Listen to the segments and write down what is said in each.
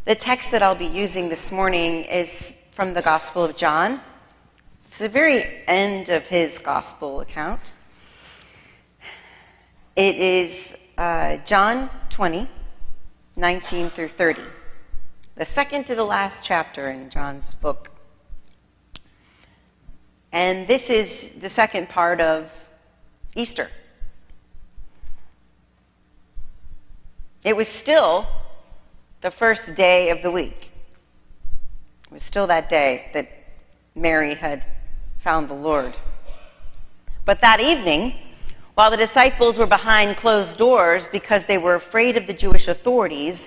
The text that I'll be using this morning is from the Gospel of John. It's the very end of his Gospel account. It is John 20, 19 through 30. The second to the last chapter in John's book. And this is the second part of Easter. It was still the first day of the week. It was still that day that Mary had found the Lord. But that evening, while the disciples were behind closed doors because they were afraid of the Jewish authorities,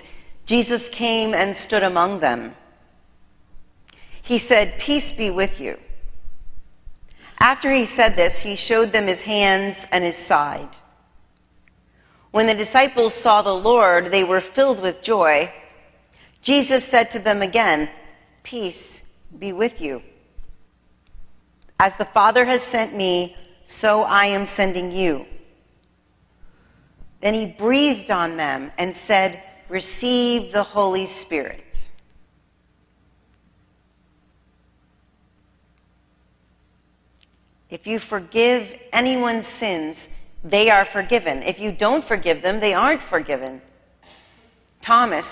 Jesus came and stood among them. He said, "Peace be with you." After he said this, he showed them his hands and his side. When the disciples saw the Lord, they were filled with joy. Jesus said to them again, "Peace be with you. As the Father has sent me, so I am sending you." Then he breathed on them and said, "Receive the Holy Spirit." If you forgive anyone's sins, they are forgiven. If you don't forgive them, they aren't forgiven. Thomas,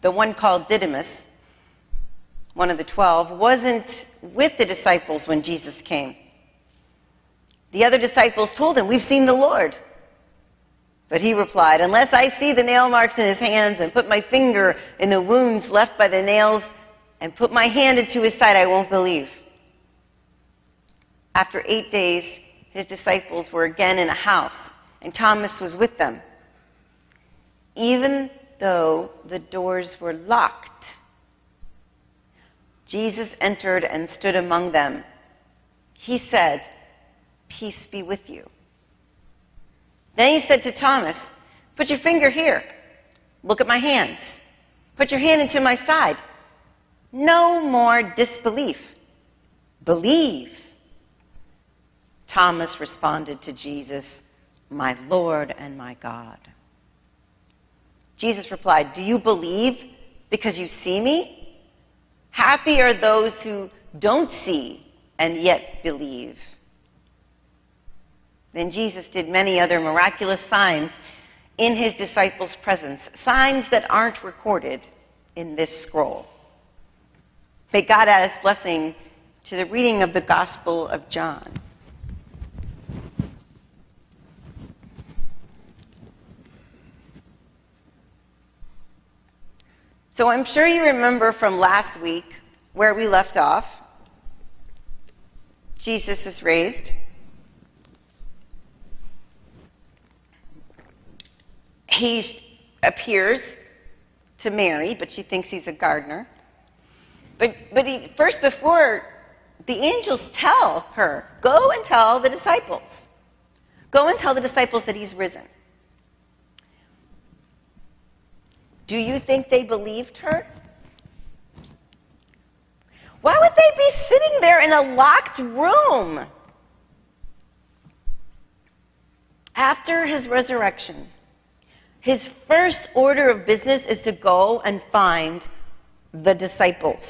the one called Didymus, one of the 12, wasn't with the disciples when Jesus came. The other disciples told him, "We've seen the Lord." But he replied, "Unless I see the nail marks in his hands and put my finger in the wounds left by the nails and put my hand into his side, I won't believe." After 8 days, his disciples were again in a house, and Thomas was with them. Even though the doors were locked, Jesus entered and stood among them. He said, "Peace be with you." Then he said to Thomas, "Put your finger here. Look at my hands. Put your hand into my side. No more disbelief. Believe." Thomas responded to Jesus, "My Lord and my God." Jesus replied, "Do you believe because you see me? Happy are those who don't see and yet believe." Then Jesus did many other miraculous signs in his disciples' presence, signs that aren't recorded in this scroll. May God add his blessing to the reading of the Gospel of John. So I'm sure you remember from last week where we left off. Jesus is raised. He appears to Mary, but she thinks he's a gardener. But first, before the angels tell her, "Go and tell the disciples. Go and tell the disciples that he's risen." Do you think they believed her? Why would they be sitting there in a locked room? After his resurrection, his first order of business is to go and find the disciples.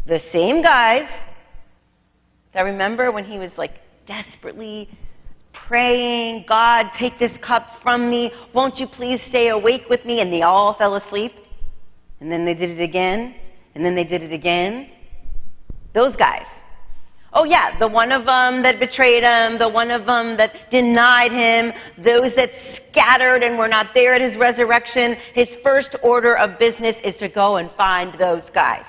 The same guys that remember when he was desperately praying, "God, take this cup from me. Won't you please stay awake with me?" And they all fell asleep. And then they did it again. And then they did it again. Those guys. Oh yeah, the one of them that betrayed him, the one of them that denied him, those that scattered and were not there at his resurrection. His first order of business is to go and find those guys.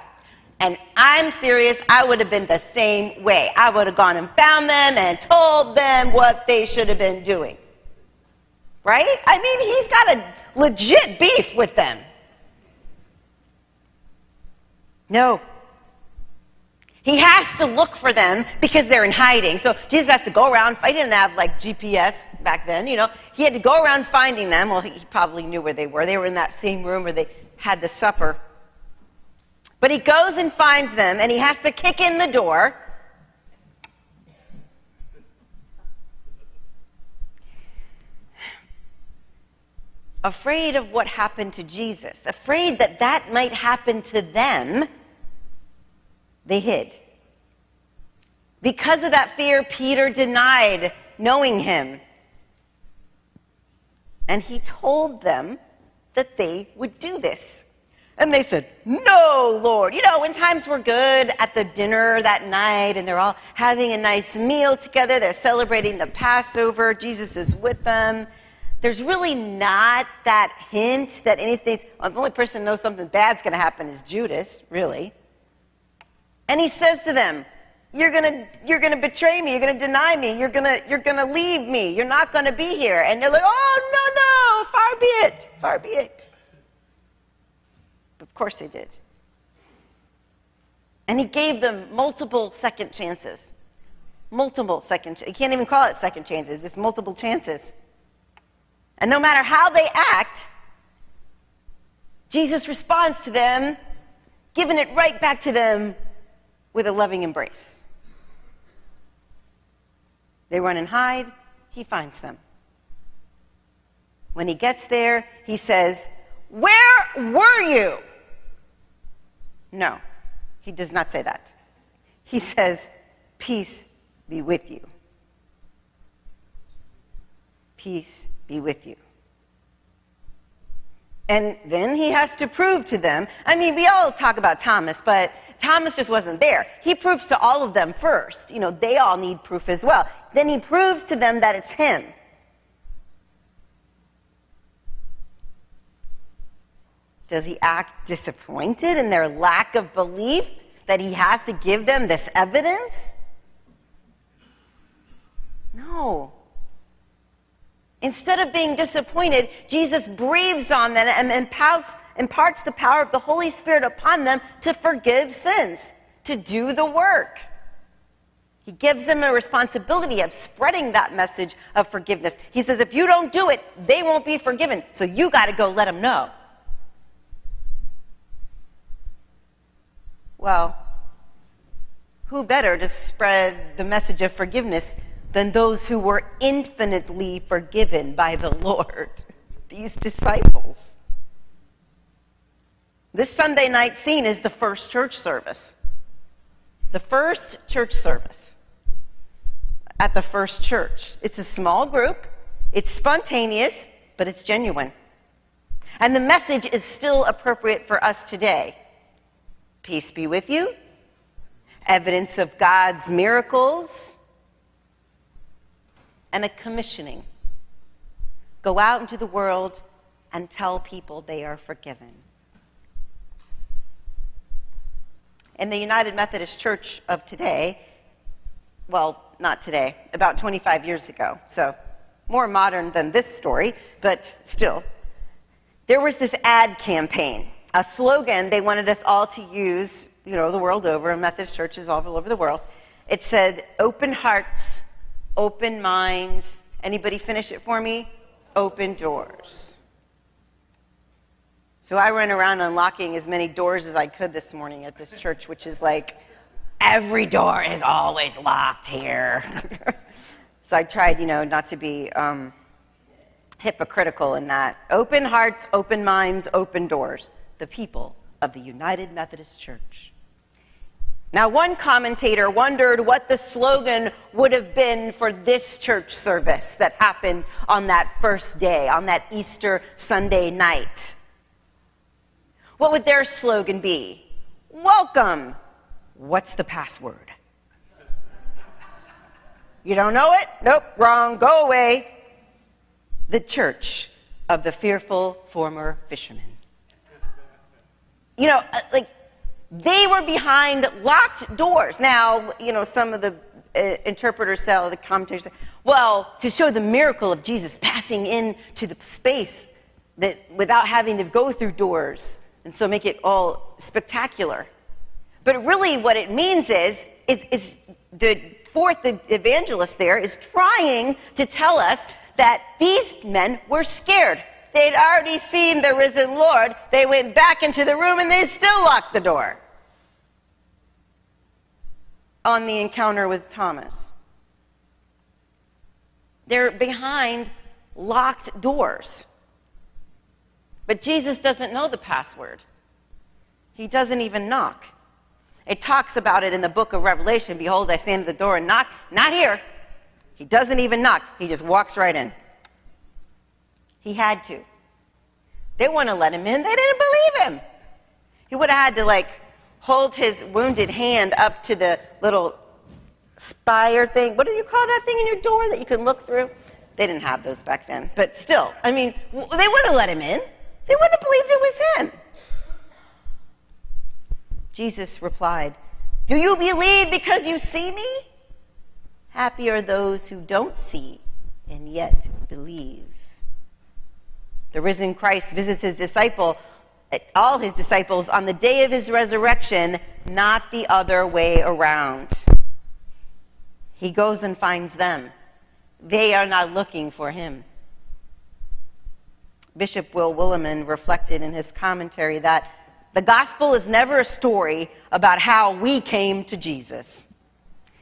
And I'm serious, I would have been the same way. I would have gone and found them and told them what they should have been doing. Right? I mean, he's got a legit beef with them. No. He has to look for them because they're in hiding. So Jesus has to go around. He didn't have GPS back then, He had to go around finding them. Well, he probably knew where they were. They were in that same room where they had the supper. But he goes and finds them, and he has to kick in the door. afraid of what happened to Jesus, afraid that that might happen to them, they hid. Because of that fear, Peter denied knowing him. And he told them that they would do this. And they said, "No, Lord." You know, when times were good at the dinner that night and they're all having a nice meal together, they're celebrating the Passover, Jesus is with them. There's really not that hint that anything, well, the only person who knows something bad's going to happen is Judas, really. And he says to them, you're gonna betray me, you're gonna deny me, you're gonna leave me, you're not gonna be here. And they're like, "Oh, no, far be it, far be it." Of course they did. And he gave them multiple second chances. Multiple second chances. You can't even call it second chances. It's multiple chances. And no matter how they act, Jesus responds to them, giving it right back to them with a loving embrace. They run and hide. He finds them. When he gets there, he says, "Where were you?" No, he does not say that. He says, "Peace be with you." Peace be with you. And then he has to prove to them, I mean, we all talk about Thomas, but Thomas just wasn't there. He proves to all of them first. You know, they all need proof as well. Then he proves to them that it's him. Does he act disappointed in their lack of belief that he has to give them this evidence? No. Instead of being disappointed, Jesus breathes on them and imparts the power of the Holy Spirit upon them to forgive sins, to do the work. He gives them a responsibility of spreading that message of forgiveness. He says, if you don't do it, they won't be forgiven. So you got to go let them know. Well, who better to spread the message of forgiveness than those who were infinitely forgiven by the Lord, these disciples? This Sunday night scene is the first church service. The first church service at the first church. It's a small group. It's spontaneous, but it's genuine. And the message is still appropriate for us today. Peace be with you. Evidence of God's miracles. And a commissioning. Go out into the world and tell people they are forgiven. In the United Methodist Church of today, well, not today, about 25 years ago, so more modern than this story, but still, there was this ad campaign, a slogan they wanted us all to use, you know, the world over, in Methodist churches all over the world. It said, "Open hearts, open minds." Anybody finish it for me? Open doors. So I ran around unlocking as many doors as I could this morning at this church, which is like, every door is always locked here. So I tried, you know, not to be hypocritical in that. Open hearts, open minds, open doors. The people of the United Methodist Church. Now, one commentator wondered what the slogan would have been for this church service that happened on that first day, on that Easter Sunday night. What would their slogan be? Welcome. What's the password? You don't know it? Nope, wrong, go away. The Church of the Fearful Former Fishermen. You know, like, they were behind locked doors. Now, you know, some of the interpreters say, the commentators say, well, to show the miracle of Jesus passing into the space that without having to go through doors, and so make it all spectacular. But really what it means is the fourth evangelist there is trying to tell us that these men were scared. They'd already seen the risen Lord. They went back into the room and they still locked the door on the encounter with Thomas. They're behind locked doors. But Jesus doesn't know the password. He doesn't even knock. It talks about it in the book of Revelation. Behold, I stand at the door and knock. Not here. He doesn't even knock. He just walks right in. He had to. They wouldn't have let him in. They didn't believe him. He would have had to, hold his wounded hand up to the little spire thing. What do you call that thing in your door that you can look through? They didn't have those back then. But still, they wouldn't have let him in. They wouldn't have believed it was him. Jesus replied, "Do you believe because you see me? Happy are those who don't see and yet believe." The risen Christ visits all his disciples on the day of his resurrection, not the other way around. He goes and finds them. They are not looking for him. Bishop Will Willimon reflected in his commentary that the gospel is never a story about how we came to Jesus.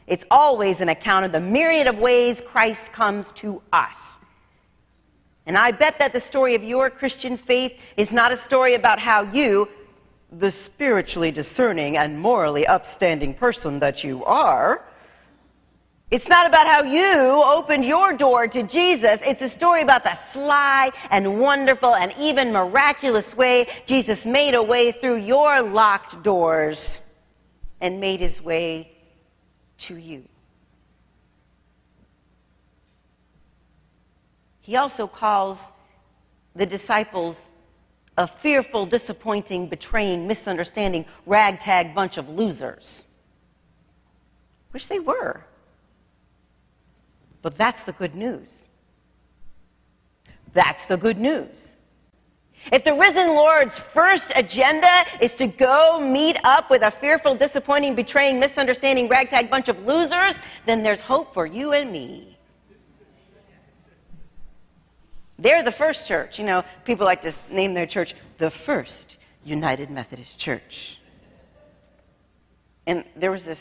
It's always an account of the myriad of ways Christ comes to us. And I bet that the story of your Christian faith is not a story about how you, the spiritually discerning and morally upstanding person that you are, it's not about how you opened your door to Jesus. It's a story about the sly and wonderful and even miraculous way Jesus made a way through your locked doors and made his way to you. He also calls the disciples a fearful, disappointing, betraying, misunderstanding, ragtag bunch of losers, which they were. But that's the good news. That's the good news. If the risen Lord's first agenda is to go meet up with a fearful, disappointing, betraying, misunderstanding, ragtag bunch of losers, then there's hope for you and me. They're the first church. People like to name their church the First United Methodist Church. And there was this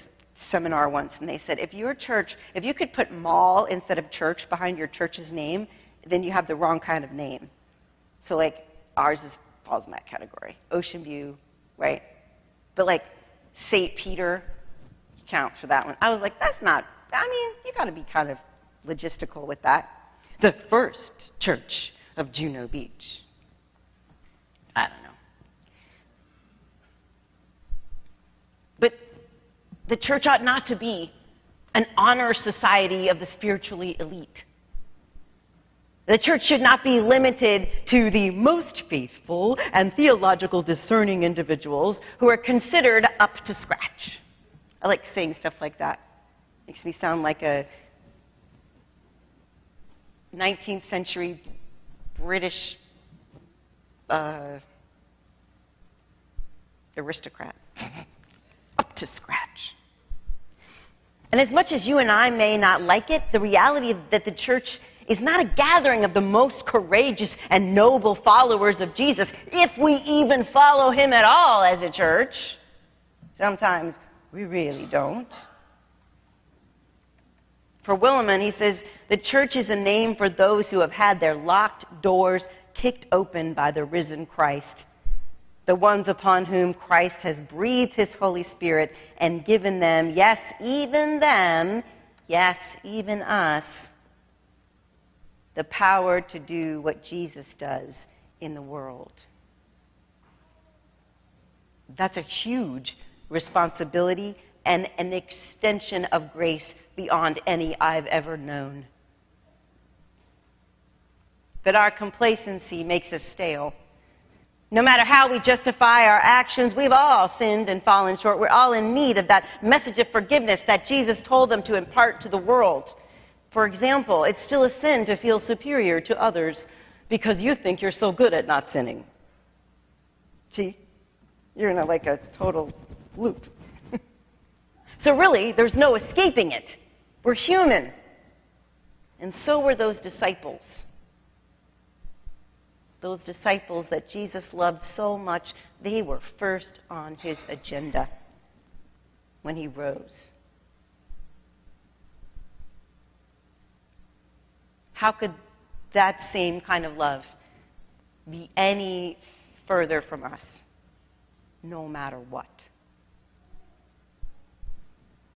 seminar once, and they said, if you could put mall instead of church behind your church's name, then you have the wrong kind of name. So, ours falls in that category. Ocean View, right? But, St. Peter, count for that one. I was like, that's not, you got to be kind of logistical with that. The First Church of Juno Beach. I don't know. But the church ought not to be an honor society of the spiritually elite. The church should not be limited to the most faithful and theological discerning individuals who are considered up to scratch. I like saying stuff like that. Makes me sound like a 19th century British aristocrat. Up to scratch. And as much as you and I may not like it, the reality that the church is not a gathering of the most courageous and noble followers of Jesus, if we even follow him at all as a church. Sometimes we really don't. For Willimon, he says, the church is a name for those who have had their locked doors kicked open by the risen Christ, the ones upon whom Christ has breathed his Holy Spirit and given them, yes, even us, the power to do what Jesus does in the world. That's a huge responsibility and an extension of grace beyond any I've ever known. But our complacency makes us stale. No matter how we justify our actions, we've all sinned and fallen short. We're all in need of that message of forgiveness that Jesus told them to impart to the world. For example, it's still a sin to feel superior to others because you think you're so good at not sinning. See? You're in a total loop. So really, there's no escaping it. We're human. And so were those disciples. Those disciples that Jesus loved so much, they were first on his agenda when he rose. How could that same kind of love be any further from us, no matter what.